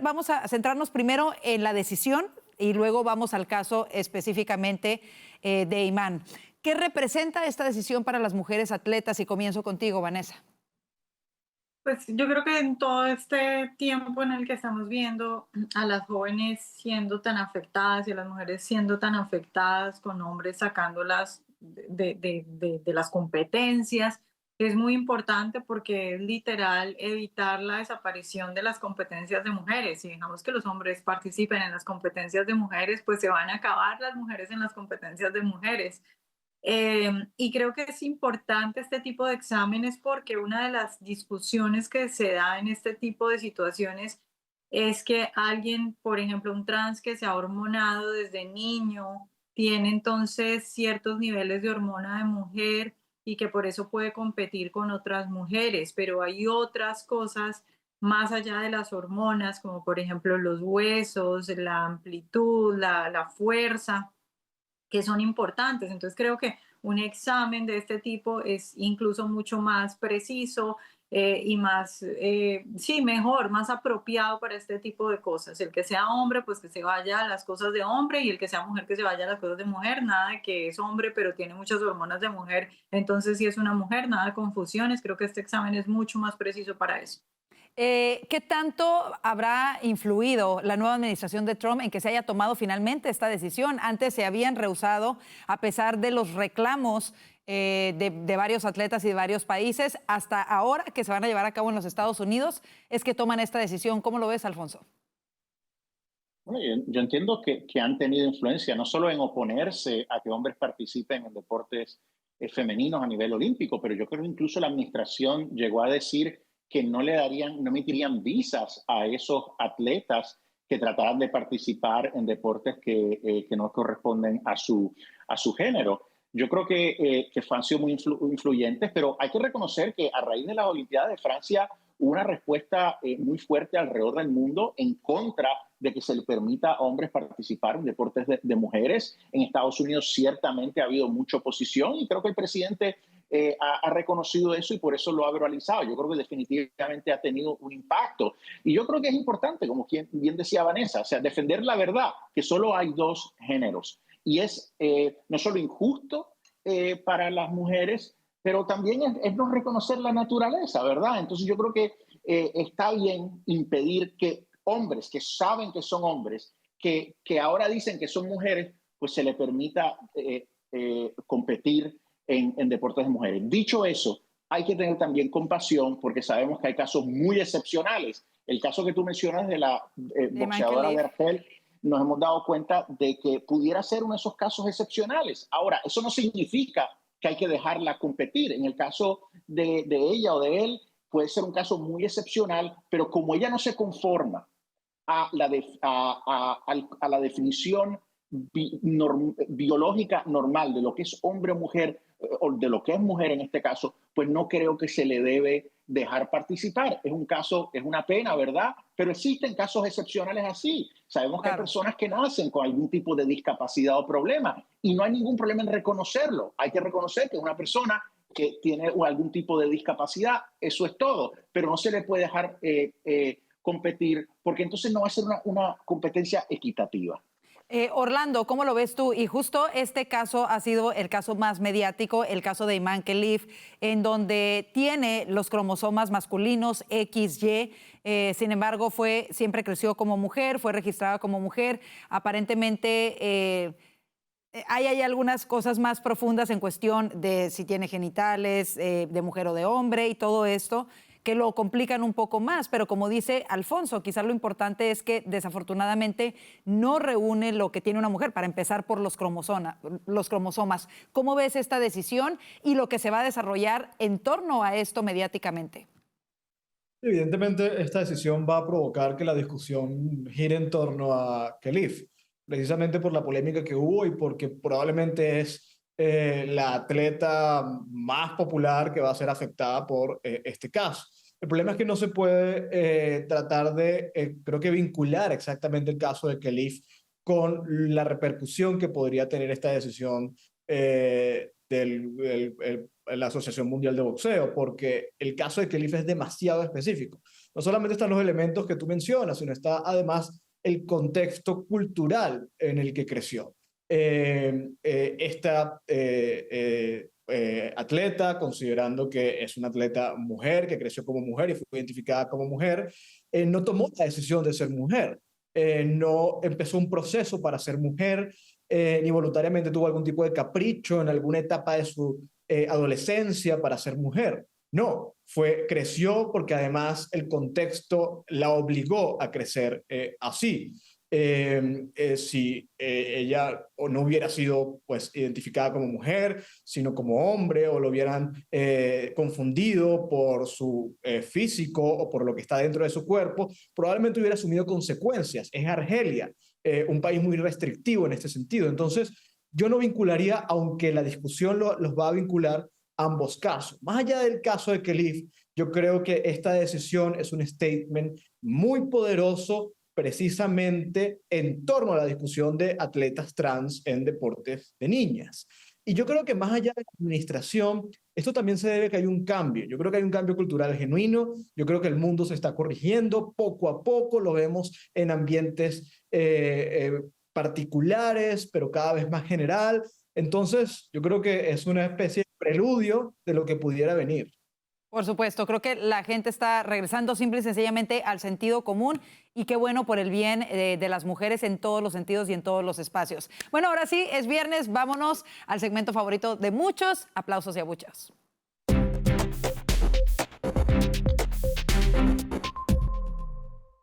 vamos a centrarnos primero en la decisión y luego vamos al caso específicamente de Iman. ¿Qué representa esta decisión para las mujeres atletas? Y comienzo contigo, Vanessa. Pues yo creo que en todo este tiempo en el que estamos viendo a las jóvenes siendo tan afectadas y a las mujeres siendo tan afectadas con hombres sacándolas de las competencias, es muy importante porque es literal evitar la desaparición de las competencias de mujeres. Si dejamos que los hombres participen en las competencias de mujeres, pues se van a acabar las mujeres en las competencias de mujeres. Y creo que es importante este tipo de exámenes porque una de las discusiones que se da en este tipo de situaciones es que alguien, por ejemplo, un trans que se ha hormonado desde niño, tiene entonces ciertos niveles de hormona de mujer y que por eso puede competir con otras mujeres, pero hay otras cosas más allá de las hormonas, como por ejemplo los huesos, la amplitud, la fuerza, que son importantes. Entonces creo que un examen de este tipo es incluso mucho más preciso y más, mejor, más apropiado para este tipo de cosas. El que sea hombre, pues que se vaya a las cosas de hombre, y el que sea mujer, que se vaya a las cosas de mujer. Nada de que es hombre, pero tiene muchas hormonas de mujer, entonces sí es una mujer, nada de confusiones. Creo que este examen es mucho más preciso para eso. ¿Qué tanto habrá influido la nueva administración de Trump en que se haya tomado finalmente esta decisión? Antes se habían rehusado, a pesar de los reclamos de varios atletas y de varios países, hasta ahora que se van a llevar a cabo en los Estados Unidos, es que toman esta decisión. ¿Cómo lo ves, Alfonso? Bueno, yo entiendo que han tenido influencia, no solo en oponerse a que hombres participen en deportes femeninos a nivel olímpico, pero yo creo que incluso la administración llegó a decir que no emitirían visas a esos atletas que trataran de participar en deportes que no corresponden a su género. Yo creo que han sido muy influyentes, pero hay que reconocer que a raíz de las Olimpiadas de Francia hubo una respuesta muy fuerte alrededor del mundo en contra de que se le permita a hombres participar en deportes de mujeres. En Estados Unidos ciertamente ha habido mucha oposición y creo que el presidente ha reconocido eso y por eso lo ha verbalizado. Yo creo que definitivamente ha tenido un impacto. Y yo creo que es importante, como bien decía Vanessa, o sea, defender la verdad, que solo hay dos géneros. Y es no solo injusto para las mujeres, pero también es no reconocer la naturaleza, ¿verdad? Entonces yo creo que está bien impedir que hombres que saben que son hombres, que ahora dicen que son mujeres, pues se les permita competir en deportes de mujeres. Dicho eso, hay que tener también compasión porque sabemos que hay casos muy excepcionales. El caso que tú mencionas de la boxeadora de Argel, nos hemos dado cuenta de que pudiera ser uno de esos casos excepcionales. Ahora, eso no significa que hay que dejarla competir. En el caso de ella o de él, puede ser un caso muy excepcional, pero como ella no se conforma a la definición biológica normal de lo que es hombre o mujer, o de lo que es mujer en este caso, pues no creo que se le debe dejar participar. Es un caso, es una pena, ¿verdad? Pero existen casos excepcionales así. Sabemos que hay personas que nacen con algún tipo de discapacidad o problema y no hay ningún problema en reconocerlo. Hay que reconocer que es una persona que tiene algún tipo de discapacidad, eso es todo, pero no se le puede dejar competir porque entonces no va a ser una competencia equitativa. Orlando, ¿cómo lo ves tú? Y justo este caso ha sido el caso más mediático, el caso de Iman Khalif, en donde tiene los cromosomas masculinos XY. Sin embargo, siempre creció como mujer, fue registrada como mujer. Aparentemente hay algunas cosas más profundas en cuestión de si tiene genitales de mujer o de hombre y todo esto, que lo complican un poco más, pero como dice Alfonso, quizás lo importante es que desafortunadamente no reúne lo que tiene una mujer, para empezar por los cromosomas. ¿Cómo ves esta decisión y lo que se va a desarrollar en torno a esto mediáticamente? Evidentemente, esta decisión va a provocar que la discusión gire en torno a Khalif, precisamente por la polémica que hubo y porque probablemente es la atleta más popular que va a ser afectada por este caso. El problema es que no se puede tratar de, creo que vincular exactamente el caso de Khalif con la repercusión que podría tener esta decisión de la Asociación Mundial de Boxeo, porque el caso de Khalif es demasiado específico. No solamente están los elementos que tú mencionas, sino está además el contexto cultural en el que creció. Esta atleta, considerando que es una atleta mujer, que creció como mujer y fue identificada como mujer, no tomó la decisión de ser mujer, no empezó un proceso para ser mujer, ni voluntariamente tuvo algún tipo de capricho en alguna etapa de su adolescencia para ser mujer. No, creció porque además el contexto la obligó a crecer así. Si ella no hubiera sido pues identificada como mujer, sino como hombre, o lo hubieran confundido por su físico o por lo que está dentro de su cuerpo, probablemente hubiera asumido consecuencias. Es Argelia, un país muy restrictivo en este sentido. Entonces, yo no vincularía, aunque la discusión los va a vincular, ambos casos. Más allá del caso de Khalif, yo creo que esta decisión es un statement muy poderoso precisamente en torno a la discusión de atletas trans en deportes de niñas. Y yo creo que más allá de la administración, esto también se debe a que hay un cambio. Yo creo que hay un cambio cultural genuino. Yo creo que el mundo se está corrigiendo poco a poco. Lo vemos en ambientes particulares, pero cada vez más general. Entonces, yo creo que es una especie de preludio de lo que pudiera venir. Por supuesto, creo que la gente está regresando simple y sencillamente al sentido común y qué bueno por el bien de las mujeres en todos los sentidos y en todos los espacios. Bueno, ahora sí, es viernes, vámonos al segmento favorito de muchos, aplausos y abucheos.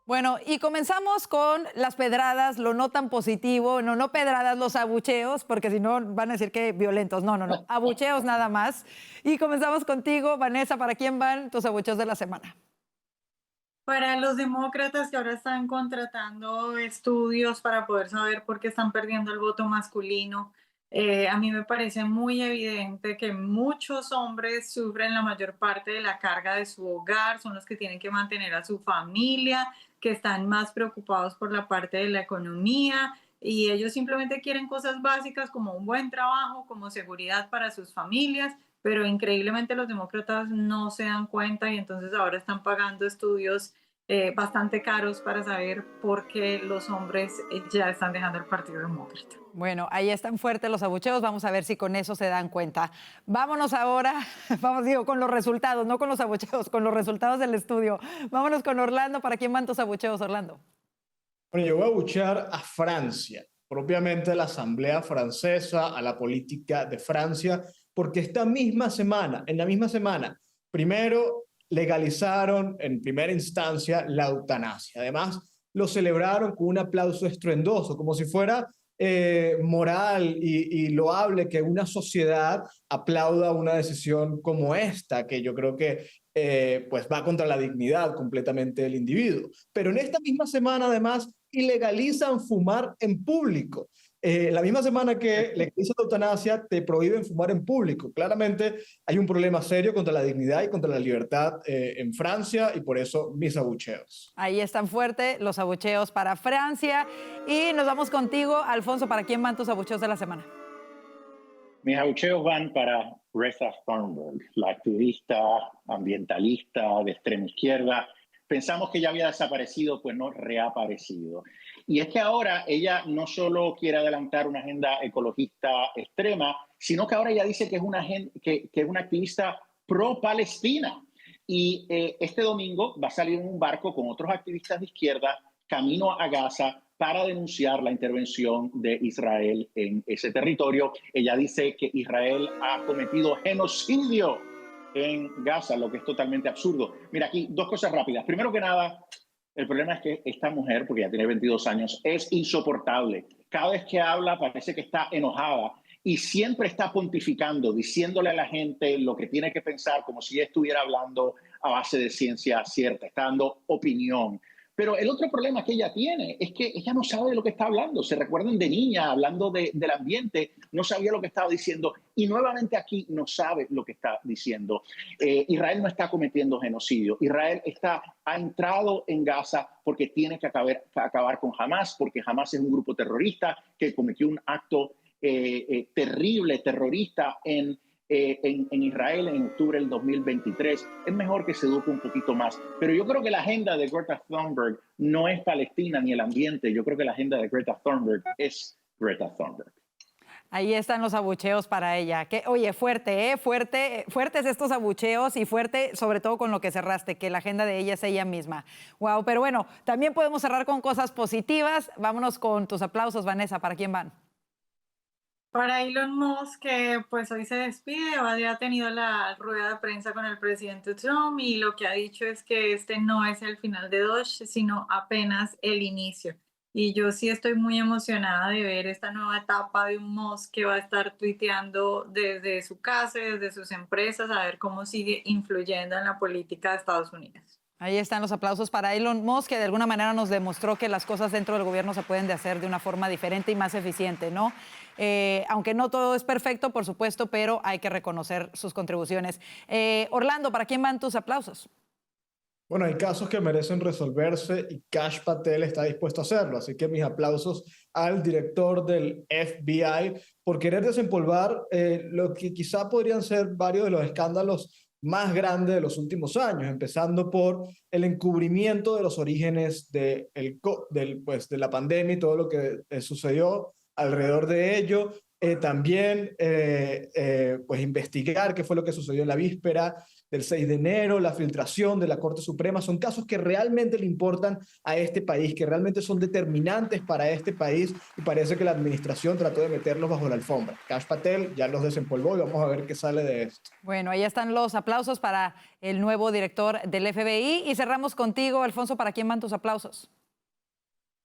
Bueno, y comenzamos con las pedradas, lo no tan positivo, no pedradas, los abucheos, porque si no van a decir que violentos. No, abucheos nada más. Y comenzamos contigo, Vanessa, ¿para quién van tus abucheos de la semana? Para los demócratas que ahora están contratando estudios para poder saber por qué están perdiendo el voto masculino. A mí me parece muy evidente que muchos hombres sufren la mayor parte de la carga de su hogar, son los que tienen que mantener a su familia, que están más preocupados por la parte de la economía y ellos simplemente quieren cosas básicas como un buen trabajo, como seguridad para sus familias, pero increíblemente los demócratas no se dan cuenta y entonces ahora están pagando estudios bastante caros para saber por qué los hombres ya están dejando el Partido Demócrata. Bueno, ahí están fuertes los abucheos, vamos a ver si con eso se dan cuenta. Vámonos ahora, con los resultados, no con los abucheos, con los resultados del estudio. Vámonos con Orlando, ¿para quién van tus abucheos, Orlando? Bueno, yo voy a abuchear a Francia, propiamente a la Asamblea Francesa, a la política de Francia, porque en la misma semana, primero legalizaron en primera instancia la eutanasia. Además, lo celebraron con un aplauso estruendoso, como si fuera moral y loable que una sociedad aplauda una decisión como esta, que yo creo que pues va contra la dignidad completamente del individuo. Pero en esta misma semana, además, ilegalizan fumar en público. la misma semana que legalizan la eutanasia, te prohíben fumar en público. Claramente hay un problema serio contra la dignidad y contra la libertad en Francia, y por eso mis abucheos. Ahí están fuertes los abucheos para Francia. Y nos vamos contigo, Alfonso. ¿Para quién van tus abucheos de la semana? Mis abucheos van para Greta Thunberg, la activista ambientalista de extrema izquierda. Pensamos que ya había desaparecido, pues no, reaparecido. Y es que ahora ella no solo quiere adelantar una agenda ecologista extrema, sino que ahora ella dice que es una activista pro-Palestina. Y este domingo va a salir en un barco con otros activistas de izquierda camino a Gaza para denunciar la intervención de Israel en ese territorio. Ella dice que Israel ha cometido genocidio en Gaza, lo que es totalmente absurdo. Mira, aquí dos cosas rápidas. Primero que nada, el problema es que esta mujer, porque ya tiene 22 años, es insoportable. Cada vez que habla parece que está enojada y siempre está pontificando, diciéndole a la gente lo que tiene que pensar, como si ella estuviera hablando a base de ciencia cierta, está dando opinión. Pero el otro problema que ella tiene es que ella no sabe de lo que está hablando. Se recuerdan de niña hablando del ambiente, no sabía lo que estaba diciendo y nuevamente aquí no sabe lo que está diciendo. Israel no está cometiendo genocidio. Israel ha entrado en Gaza porque tiene que acabar con Hamas, porque Hamas es un grupo terrorista que cometió un acto terrible, terrorista en Israel en octubre del 2023. Es mejor que se eduque un poquito más. Pero yo creo que la agenda de Greta Thunberg no es Palestina ni el ambiente. Yo creo que la agenda de Greta Thunberg es Greta Thunberg. Ahí están los abucheos para ella. Oye, fuerte, fuertes estos abucheos y fuerte sobre todo con lo que cerraste, que la agenda de ella es ella misma. Wow, pero bueno, también podemos cerrar con cosas positivas. Vámonos con tus aplausos, Vanessa. ¿Para quién van? Para Elon Musk, que pues hoy se despide, ha tenido la rueda de prensa con el presidente Trump y lo que ha dicho es que este no es el final de Doge, sino apenas el inicio. Y yo sí estoy muy emocionada de ver esta nueva etapa de un Musk que va a estar tuiteando desde su casa, desde sus empresas, a ver cómo sigue influyendo en la política de Estados Unidos. Ahí están los aplausos para Elon Musk, que de alguna manera nos demostró que las cosas dentro del gobierno se pueden hacer de una forma diferente y más eficiente, ¿no? Aunque no todo es perfecto, por supuesto, pero hay que reconocer sus contribuciones. Orlando, ¿para quién van tus aplausos? Bueno, hay casos que merecen resolverse y Kash Patel está dispuesto a hacerlo, así que mis aplausos al director del FBI por querer desempolvar lo que quizá podrían ser varios de los escándalos más grandes de los últimos años, empezando por el encubrimiento de los orígenes de la pandemia y todo lo que sucedió alrededor de ello. También pues investigar qué fue lo que sucedió en la víspera del 6 de enero, la filtración de la Corte Suprema. Son casos que realmente le importan a este país, que realmente son determinantes para este país, y parece que la administración trató de meterlos bajo la alfombra. Kash Patel ya los desempolvó y vamos a ver qué sale de esto. Bueno, ahí están los aplausos para el nuevo director del FBI y cerramos contigo, Alfonso. ¿Para quién van tus aplausos?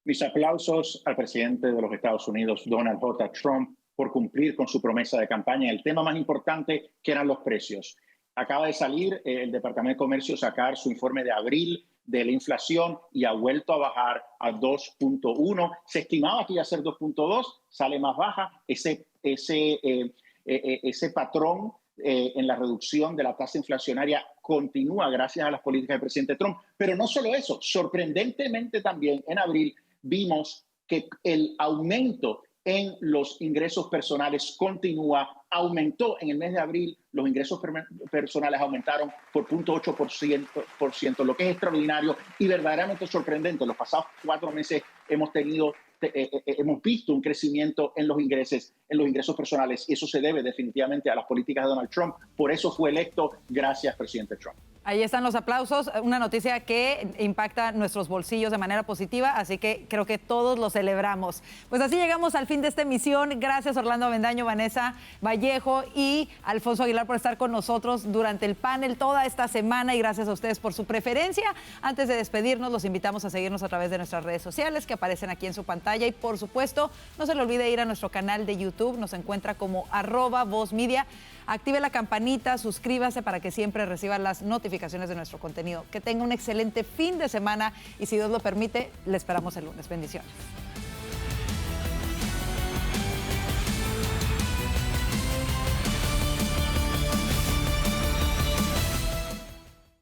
Mis aplausos al presidente de los Estados Unidos, Donald J. Trump, por cumplir con su promesa de campaña. El tema más importante, que eran los precios. Acaba de salir el Departamento de Comercio sacar su informe de abril de la inflación y ha vuelto a bajar a 2.1. Se estimaba que iba a ser 2.2, sale más baja. Ese patrón en la reducción de la tasa inflacionaria continúa gracias a las políticas del presidente Trump. Pero no solo eso, sorprendentemente también en abril vimos que el aumento en los ingresos personales continúa, aumentó en el mes de abril, los ingresos personales aumentaron por 0.8%, lo que es extraordinario y verdaderamente sorprendente. Los pasados 4 meses hemos visto un crecimiento en los ingresos personales y eso se debe definitivamente a las políticas de Donald Trump. Por eso fue electo. Gracias, presidente Trump. Ahí están los aplausos, una noticia que impacta nuestros bolsillos de manera positiva, así que creo que todos lo celebramos. Pues así llegamos al fin de esta emisión. Gracias Orlando Avendaño, Vanessa Vallejo y Alfonso Aguilar por estar con nosotros durante el panel toda esta semana y gracias a ustedes por su preferencia. Antes de despedirnos, los invitamos a seguirnos a través de nuestras redes sociales que aparecen aquí en su pantalla y por supuesto, no se le olvide ir a nuestro canal de YouTube, nos encuentra como @VozMedia. Active la campanita, suscríbase para que siempre reciba las notificaciones de nuestro contenido. Que tenga un excelente fin de semana y si Dios lo permite, le esperamos el lunes. Bendiciones.